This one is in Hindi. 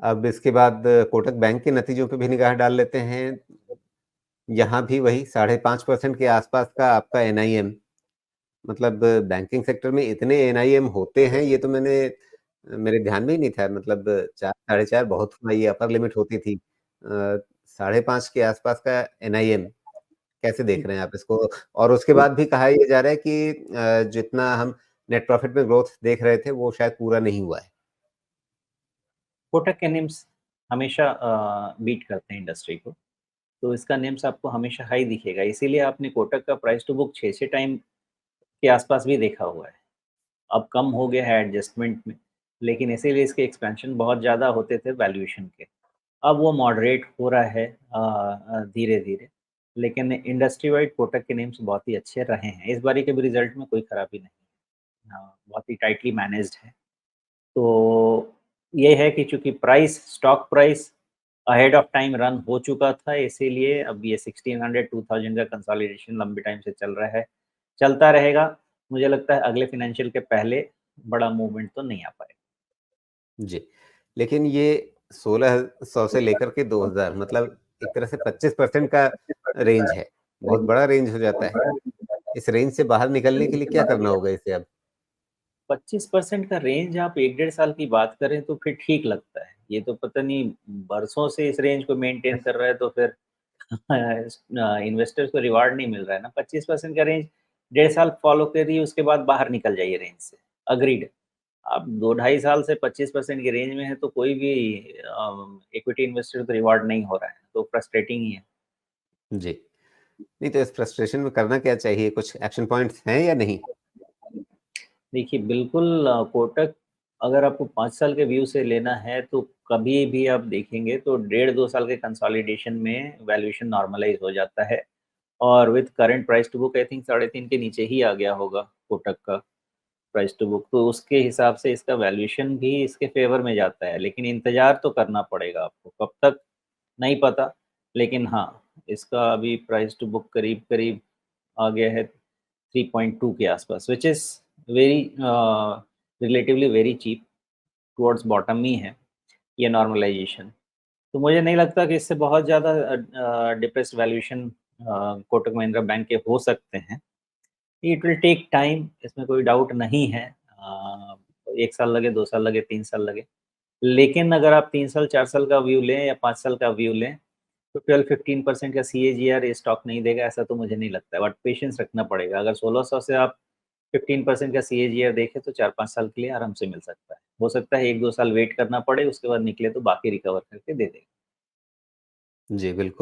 अब इसके बाद कोटक बैंक के नतीजों पे भी निगाह डाल लेते हैं। यहाँ भी वही 5.5% के आसपास का आपका एनआईएम, मतलब बैंकिंग सेक्टर में इतने एनआईएम होते हैं, ये तो मेरे ध्यान में ही नहीं था। मतलब 4 साढ़े 4 बहुत हुआ, ये अपर लिमिट होती थी। 5.5 के आसपास का एनआईएम, कैसे देख रहे हैं आप इसको? और उसके बाद भी कहा ये जा रहा है कि जितना हम नेट प्रॉफिट में ग्रोथ देख रहे थे, वो शायद पूरा नहीं हुआ है। कोटक के निम्स हमेशा बीट करते हैं इंडस्ट्री को, तो इसका निम्स आपको हमेशा हाई दिखेगा, इसीलिए आपने कोटक का प्राइस टू बुक 6 टाइम के आसपास भी देखा हुआ है। अब कम हो गया है एडजस्टमेंट में, लेकिन इसीलिए इसके एक्सपेंशन बहुत ज़्यादा होते थे वैल्यूएशन के। अब वो मॉडरेट हो रहा है धीरे-धीरे, लेकिन इंडस्ट्री वाइड कोटक के नेम्स बहुत ही अच्छे रहे हैं। इस बारी के भी रिज़ल्ट में कोई खराबी नहीं है। बहुत ही टाइटली मैनेज्ड है। तो ये है कि चूँकि stock price ahead of time run हो चुका था, इसीलिए अब ये 1600-2000 का कंसोलिडेशन लंबे टाइम से चल रहा है। चलता रहेगा, मुझे लगता है अगले फाइनेंशियल के पहले बड़ा मूवमेंट तो नहीं आ पाएगा। जी, लेकिन ये 1600 से लेकर के 2000, मतलब एक तरह से 25% का रेंज है। बहुत बड़ा रेंज हो जाता है। इस रेंज से बाहर निकलने के लिए क्या करना होगा इसे अब? 25% का रेंज आप 1 डेढ़ साल की बात करें तो फिर ठीक लगता है। ये तो पता नहीं बरसों से इस रेंज को मेंटेन कर रहा है तो फिर इन्वेस्टर्स को रिवार्ड नहीं मिल रहा है ना। 25% का रेंज डेढ़ साल फॉलो करिए, उसके बाद बाहर निकल जाइए रेंज से। एग्रीड। आप 2 ढाई साल से 25% की रेंज में है तो कोई भी इक्विटी इन्वेस्टर को रिवार्ड नहीं हो रहा है, तो फ्रस्ट्रेटिंग ही है। जी। नहीं तो इस फ्रस्ट्रेशन में करना क्या चाहिए? कुछ एक्शन पॉइंट्स हैं या नहीं? देखिए, बिल्कुल कोटक अगर आपको 5 साल के व्यू से लेना है, तो कभी भी आप देखेंगे तो डेढ़ 2 साल के कंसोलिडेशन में वैल्यूएशन नॉर्मलाइज़ हो जाता है और with current price to book I think 3.5 के नीचे ही आ गया होगा कोटक का प्राइस टू बुक। तो उसके हिसाब से इसका वैल्यूएशन भी इसके फ़ेवर में जाता है, लेकिन इंतज़ार तो करना पड़ेगा आपको, कब तक नहीं पता। लेकिन हाँ, इसका अभी प्राइस टू बुक करीब-करीब आ गया है 3.2 के आसपास which is very relatively very cheap towards bottom ही है ये नॉर्मलाइजेशन। तो मुझे नहीं लगता कि इससे बहुत ज़्यादा depressed valuation Kotak Mahindra bank के हो सकते हैं। इट विल टेक टाइम, इसमें कोई डाउट नहीं है। 1 साल लगे, 2 साल लगे, 3 साल लगे। लेकिन अगर आप 3 साल, 4 साल का व्यू लें या 5 साल का व्यू लें, तो 12-15% का सीएजीआर ये स्टॉक नहीं देगा, ऐसा तो मुझे नहीं लगता है। बट पेशेंस रखना पड़ेगा। अगर 1600 से आप 15% का सीएजीआर देखें, तो 4-5 साल के लिए आराम से मिल सकता है। हो सकता है 1-2 साल वेट करना पड़े, उसके बाद निकले तो बाकी रिकवर करके दे देगा। जी, बिल्कुल।